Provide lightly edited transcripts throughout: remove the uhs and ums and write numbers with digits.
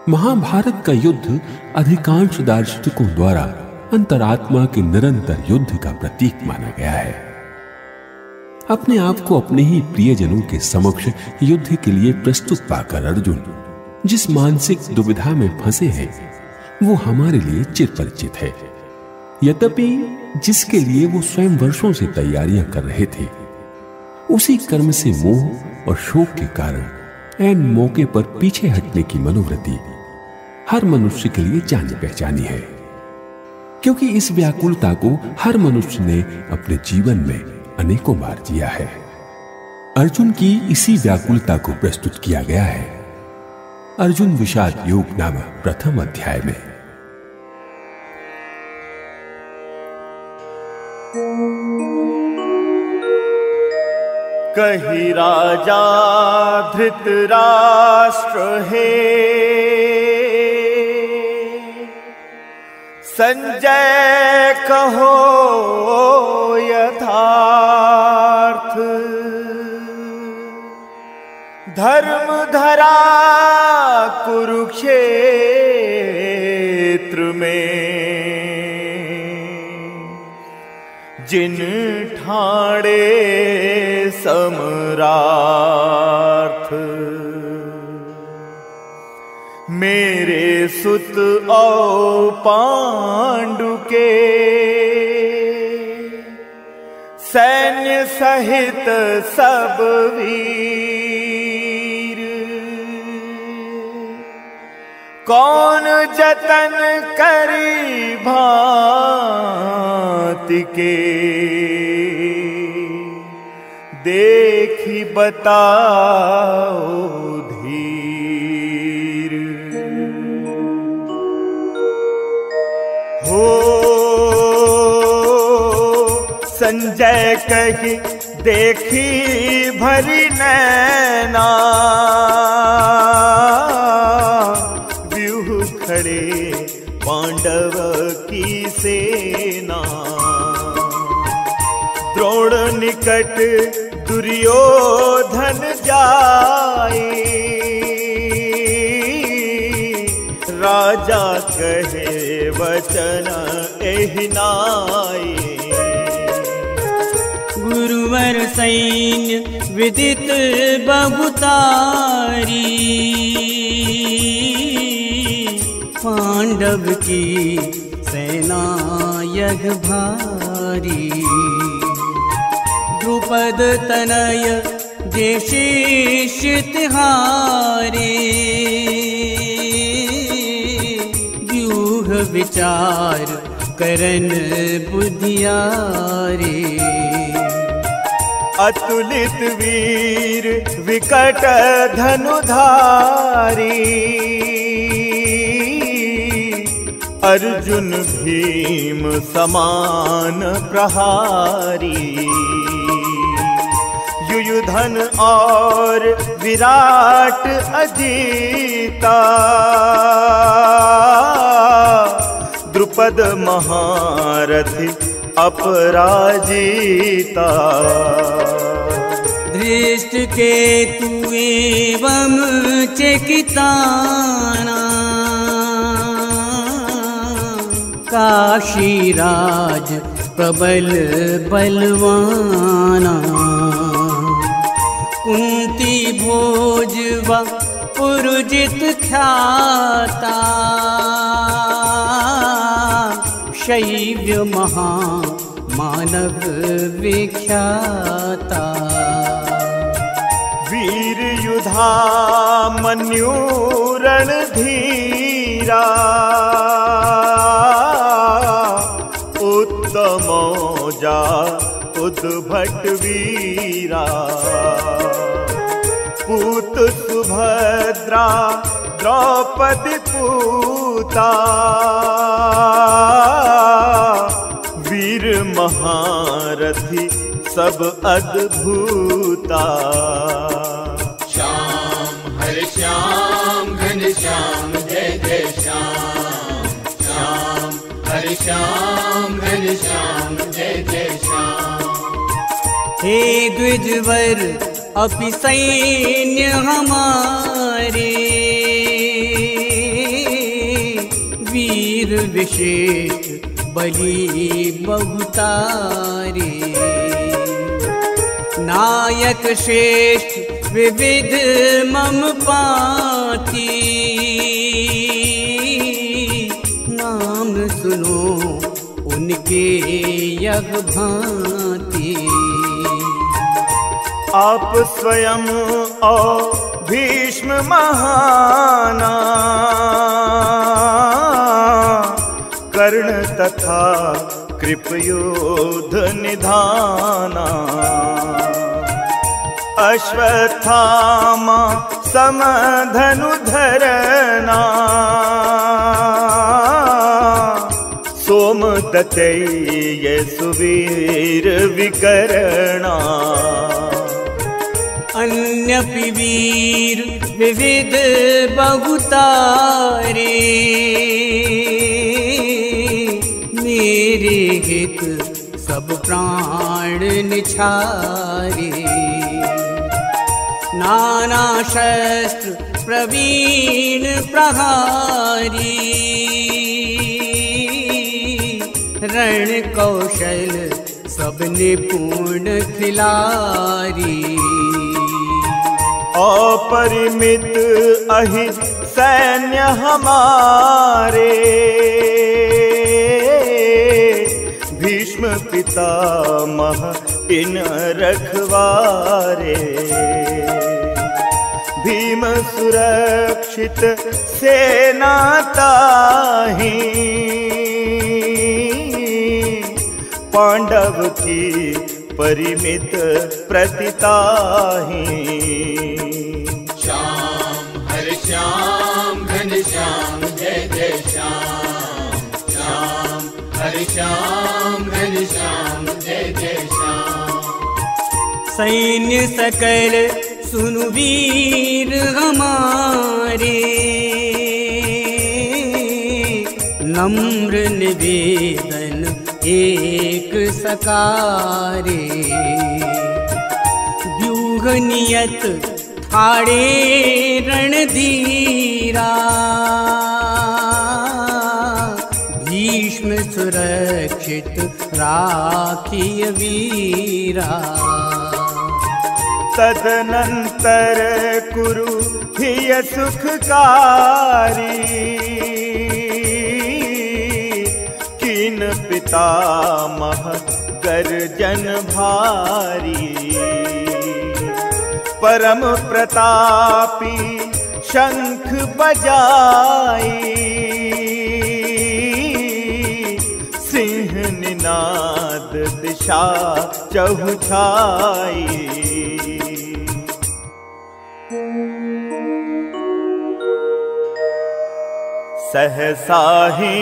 महाभारत का युद्ध अधिकांश दार्शनिकों द्वारा अंतरात्मा के निरंतर युद्ध का प्रतीक माना गया है। अपने आप को अपने ही प्रियजनों के समक्ष युद्ध के लिए प्रस्तुत पाकर अर्जुन जिस मानसिक दुविधा में फंसे हैं, वो हमारे लिए चिरपरिचित है। यद्यपि जिसके लिए वो स्वयं वर्षों से तैयारियां कर रहे थे, उसी कर्म से मोह और शोक के कारण ऐन मौके पर पीछे हटने की मनोवृत्ति हर मनुष्य के लिए जानी पहचानी है, क्योंकि इस व्याकुलता को हर मनुष्य ने अपने जीवन में अनेकों बार जिया है। अर्जुन की इसी व्याकुलता को प्रस्तुत किया गया है अर्जुन विषाद योग नामक प्रथम अध्याय में। कही राजा धृतराष्ट्र है, संजय कहो यथार्थ, धर्म धरा कुरुक्षेत्र में, जिन ठाणे सम्रार्थ, मेरे सुत औ पांडु के, सैन्य सहित सब वीर, कौन जतन करी भांति के, देखी बताओ धीर। हो संजय कही देखी भरी नैना, व्यूह खड़े पांडव की सेना, द्रोण निकट दुर्योधन जाए, राजा कहे वचन एहि नाई, गुरुवर सैन्य विदित बहुतारी, पांडव की सेना यग भारी, द्रुपद तनय जैसे तिहारे, व्यूह विचार करन बुधियारे, अतुलित वीर विकट धनुधारी, अर्जुन भीम समान प्रहारी, युयुधन और विराट अजीता, द्रुपद महारथी अपराजिता, धृष्टकेतु एवं चेकिताना, काशीराज प्रबल बलवाना, कुंती भोजवा पुरुजित ख्याता, शैव्य महा मानव विख्याता, वीर युधा मन्यु रणधीरा, उत्तमौजा उद्भट वीरा, पूत सुभद्रा द्रौपदी पूत, भूता, वीर महारथी सब अद्भुता। श्याम हरे श्याम घन श्याम जय जय श्याम, श्याम हरे श्याम घन श्याम जय जय श्याम। हे द्विजवर अपि सैन्य हमारे, वीर विशेष बलि बहुतारे। नायक श्रेष्ठ विविध मम पाती, नाम सुनो उनके यग भांति। आप स्वयं और भीष्म महाना, कर्ण तथा कृपयोध निधाना। अश्वत्थामा समधनुधरना, सोमदत्तेय सुवीर विकरणा। अन्यपि वीर विविध बहुतारे, मेरे हित सब प्राण निछारे। नाना शस्त्र प्रवीण प्रहारी, रण कौशल सब निपुण खिलारी। अपरिमित अहि सैन्य हमारे, भीष्म पितामह इन रखवारे। भीम सुरक्षित सेना ताहि, पांडव की परिमित प्रतिताहि। श्याम हरे श्याम घन श्याम जय जय श्याम, श्याम हरे श्याम घन श्याम जय जय श्याम। सैन्य सकल सुनु वीर हमारे, नम्र निवेदन एक सकारे। व्यूह नियत ठाड़े रणधीरा, भीष्म सुरक्षित राखिय वीरा। तदनंतर कुरु हिय सुखकारी, कीन पितामह गर्जन भारी। परम प्रतापी शंख बजाई, सिंह निनाद दिशा चहुछाई। सहसा ही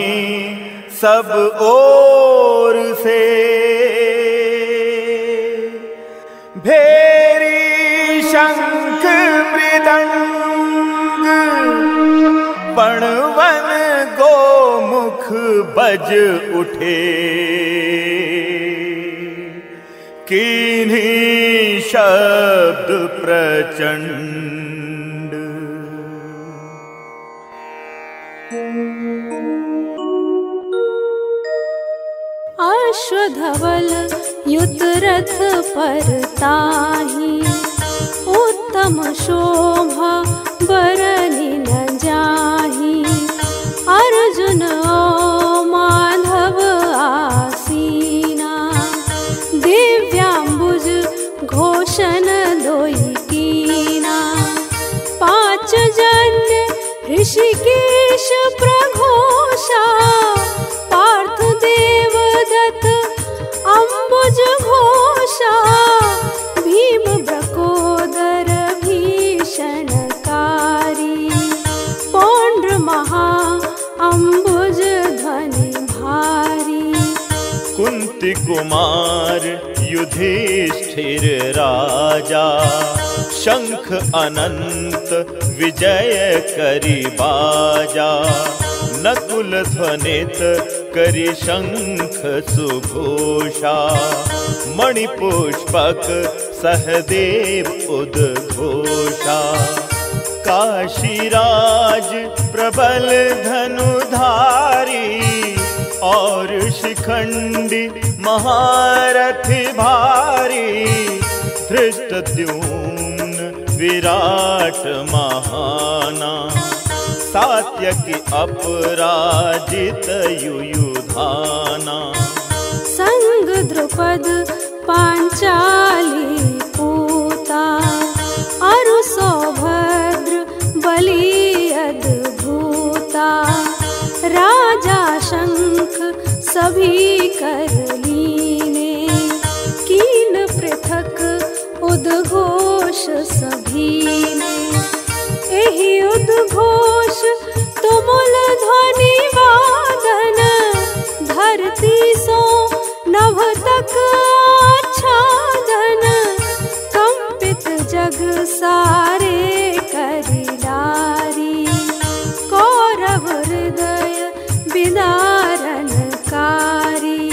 सब ओर से भेरी शंख मृदंग, पणवन गोमुख बज उठे। कीन्ही शब्द प्रचंड, अश्वधवल युत रथ पर ताहि, उत्तम शोभा बरनि न जाहि। अर्जुन और माधव आसीना, दिव्यांबुज घोषण दोई कीना। पांच जन्य ऋषिकेश प्रघोषा, पार्थ देवदत्त अम्बुज घोषा। भीम ब्रकोदर भीषणकारी, पौंड्र महा कुमार युधिष्ठिर राजा, शंख अनंत विजय करी बाजा। नकुल ध्वनित करी शंख सुघोषा, मणिपुष्पक सहदेव उद्घोषा। काशीराज प्रबल धनुधारी, और शिखंडी महारथी भारी। धृष्टद्युम्न विराट महाना, सात्यकी अपराजित युयुधाना। संग द्रुपद पांचाली पूता, अरु सौभद्र बलि अद्भुता। राजा शंख सभी कर लीने, कीन पृथक उद्घोष सभी ने। एहि उद्घोष तुमुल ध्वनि वादन, धरती सो नभ तक आच्छादन। कंपित जग सारे करि डारी, कौरव हृदय विदारन कारी।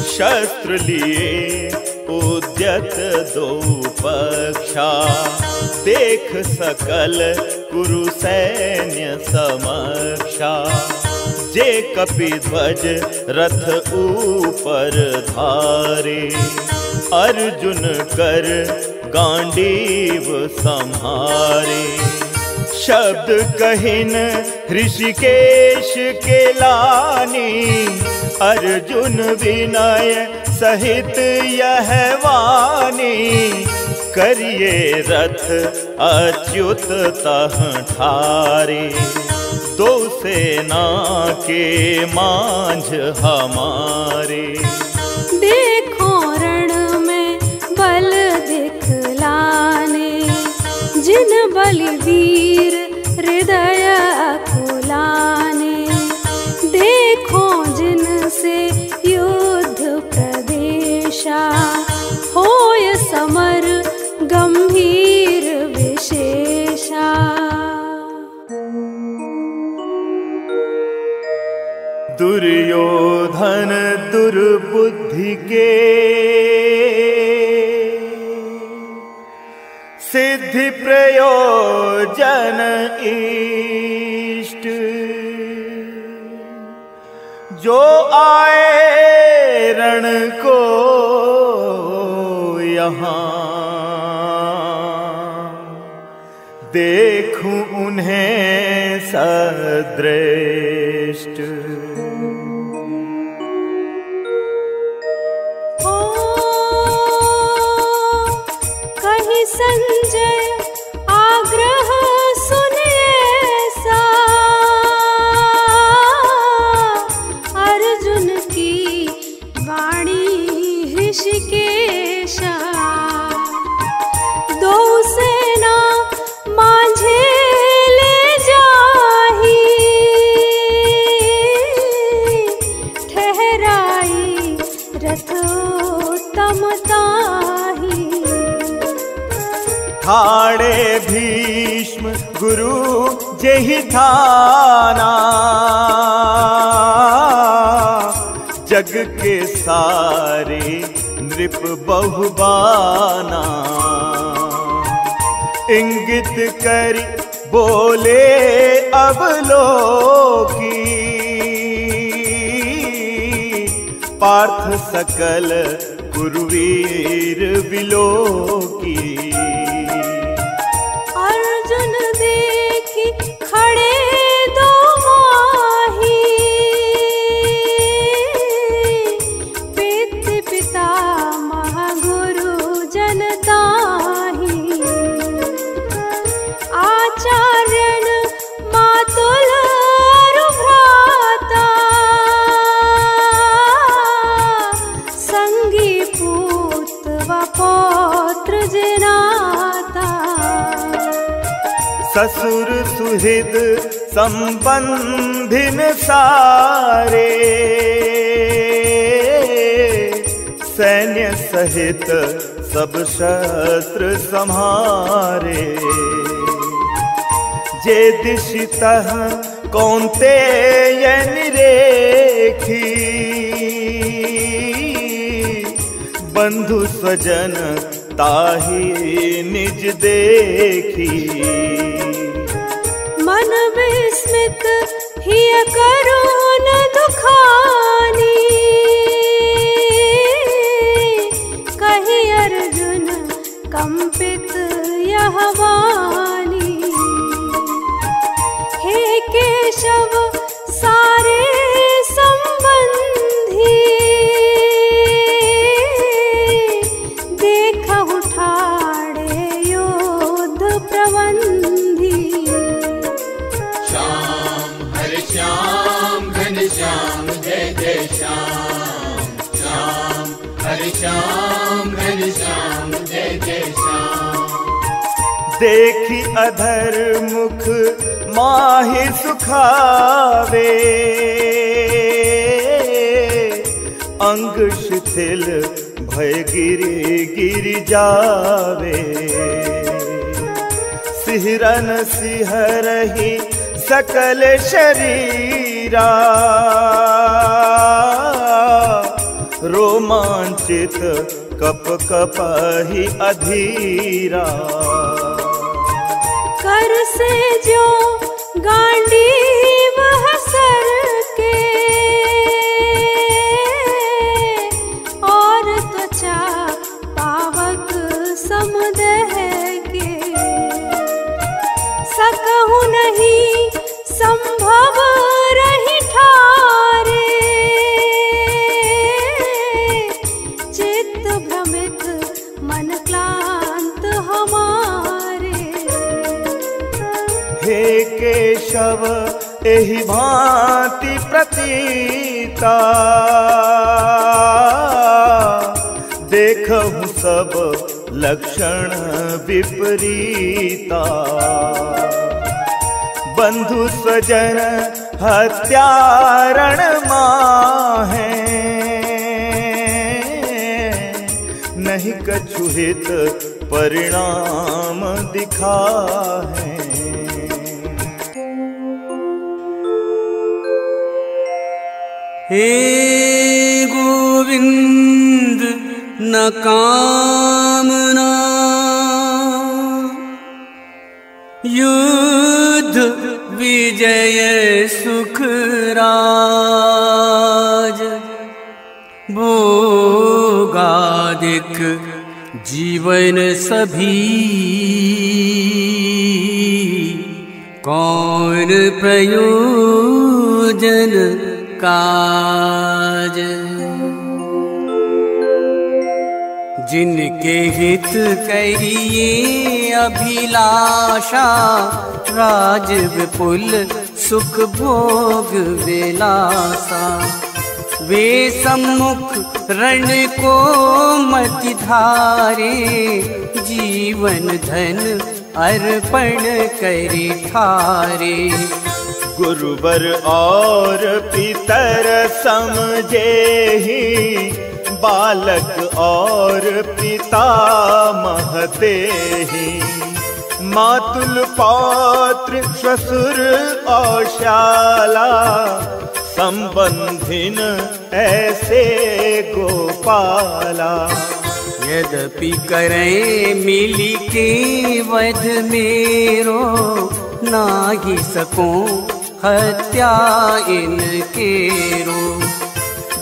शस्त्र लिए उद्यत दो पक्षा, देख सकल कुरु सैन्य समक्षा। जे कपिध्वज रथ ऊपर धारे, अर्जुन कर गांडीव संहारे। शब्द कहिन ऋषिकेश के लानी, अर्जुन विनय सहित यह वानी। करिए रथ अच्युत तह ठारे, दो सेना के मांझ हमारे। देखो रण में बल दिखलाने, जिन बलवीर हृदय अकुलाने। देखो जिन से युद्ध प्रदेशा, होय समर गंभीर विशेषा। दुर्योधन दुर्बुद्धि के, सिद्धि प्रयोजन इष्ट। जो आए रण को यहाँ, देखूं उन्हें सदृष्ट। कहीं संजय आग्रह सुनिए सा, अर्जुन की वाणी ऋषिकेशा। दो सेना माझे ले जाही, ठहराई रथोत्तम ताही। ठाड़े भीष्म गुरु जेहि थाना, जग के सारे नृप बहुबाना। इंगित करि बोले अवलोकी, पार्थ सकल कुरुवीर विलोकी। अर्जुन देखी खड़े दो माही, पित पितामह गुरु जनताही। आचार्यन मातुल अरु भ्राता, संगी पूत व पौत्र जिनाता। ससुर सुहृद संबंधिन सारे, सैन्य सहित सब शस्त्र सम्हारे। जे दिशतः कौन्तेय निरेखी, बंधु स्वजन ताहि निज देखी। मन विस्मित हिय करुण दुखानी, कहि अर्जुन कंपित यह वाणी। हे केशव सारे संबंधी, देखहु ठाड़े योद्ध प्रबंधी। श्याम हरि श्याम घनश्याम जय जय श्याम। श्याम हरि श्याम घनश्याम जय जय श्याम। देखी अधर मुख माहि सुखावे, अंग शिथिल भय गिरि गिरि जावे। सिहरन सिहरहि सकल शरीरा, रोमांचित कप कपहि अधीरा। कर से जो गांडीव हसर के, और त्वचा पावक समुदह के। सकहु नहीं संभव रही ठारे, चित्त भ्रमित मन क्लांत हमारे। हे केशव एहि भांति प्रतीता, देखहु सब लक्षण विपरीता। बंधु स्वजन हत्यारण माहे, नहीं कछु हित परिणाम दिखाहे। हे गोविंद न कामना, युद्ध विजय सुख राज। भोगादिक जीवन सभी, कौन प्रयोजन काज। जिनके हित करिए अभिलाषा, राज विपुल सुख भोग विलासा। वे सम्मुख रण को मति धारे, जीवन धन अर्पण करे ठारे। गुरुवर और पितर समझे ही, बालक और पिता महते ही। मातुल पौत्र ससुर और शाला, संबंधिन ऐसे गोपाला। यद्यपि करें मिली के वध मेरो, नाही सको हत्या इनकेरो।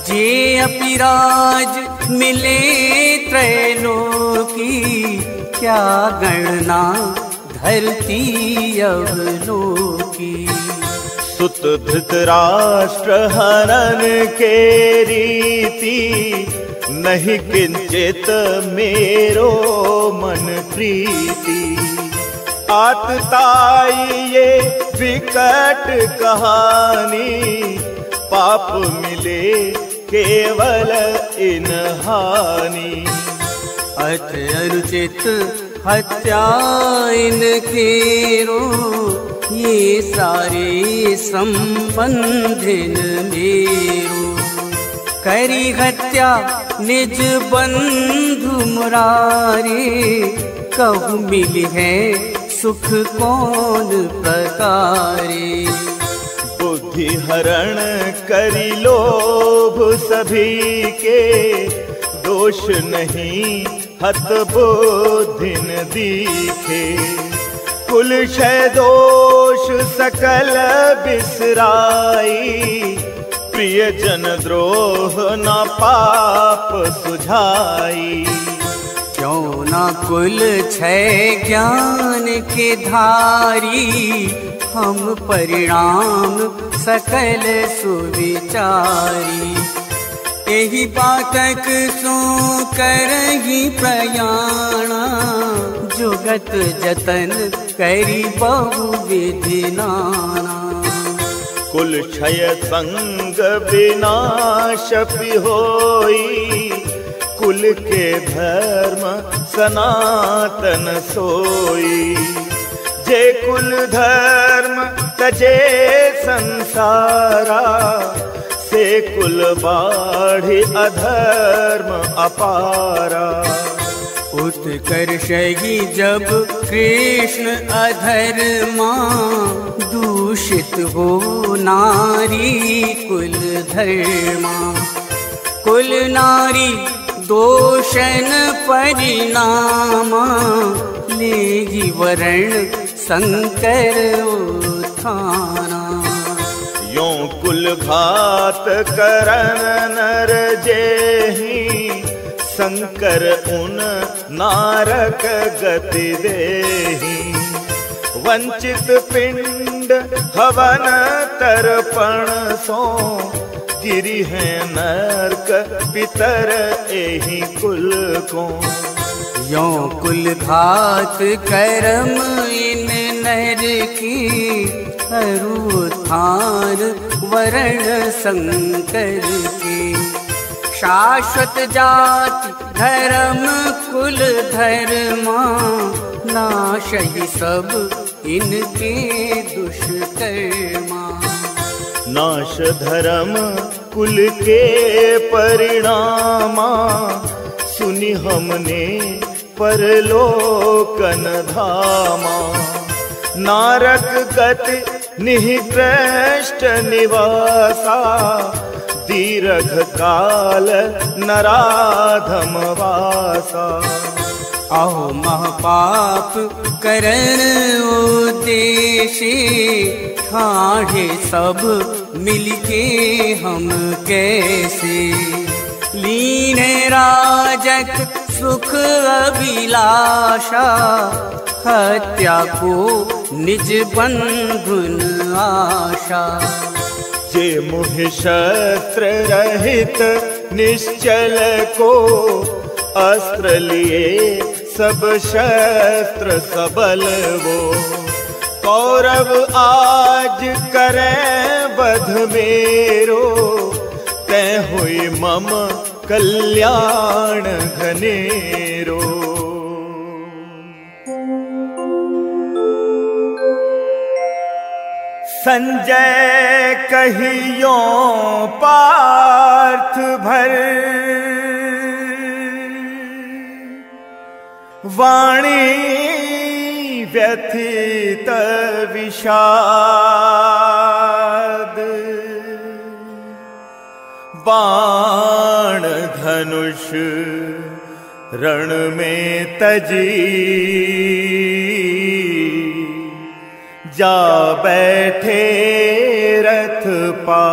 जे अपिराज मिले त्रैलोकी, क्या गणना धरती अवलोकी। सुत धृतराष्ट्र हनन के रीति, नहीं किंचित मेरो मन प्रीति। आतताई ये विकट कहानी, पाप मिले केवल इन हानि। अथ अनुचित हत्या इनकेरो, ये सारे संबंधिन मेरो। करी हत्या निज बंधु मुरारी, कहु मिली है सुख कौन प्रकारे। बुद्धि हरण करी लोभ सभी के, दोष नहीं हत बुद्धिन दीखे। कुल क्षय दोष सकल बिसराई, प्रिय जन द्रोह न पाप सुझाई। क्यों न कुल क्षय ज्ञान के धारी, हम परिणाम सकल सुविचारी। यही बातक सो करही प्रयाणा, जुगत जतन करी बहु विधि नाना। कुल क्षय संग विनाश होई, कुल के धर्म सनातन सोई। जे कुल धर्म तजे संसारा, से कुल बाढ़ि अधर्म अपारा। उत्कर्षही जब कृष्ण अधर्मा, दूषित हो नारी कुल धर्मा। कुल नारी दोषन परिणामा, लेगी वरण संकर उत्थाना। यों कुल घात करन नर जेहि, संकर उन नारक गति देहि। वंचित पिंड हवन तर्पण सो, गिरी है नरक पितर एहि कुल को। यों कुल घात कर्म इन नर की, उत्थान वरण संकर के। शाश्वत जाति धर्म कुल धर्मा, नाश ही सब इनके दुष्कर्मा। नाश धर्म कुल के परिणामा, सुनी हमने परलोकन धामा। नारक गति निकृष्ट निवासा, दीर्घ काल नराधम वासा। अहो महपाप करन उद्देश्य, ठाढ़े सब मिलके हम कैसे। लीने राजक सुख अभिलाषा, हत्या को निज बंधुन आशा। जे मुह शस्त्र रहित निश्चल को, अस्त्र लिए सब शस्त्र सबल वो। कौरव आज करें बध मेरो, तै हुई मम कल्याण घनेरो। संजय कहियो पार्थ भर, वाणी व्यथित विषाद। बाण धनुष रण में तजी, जा बैठे रथ पा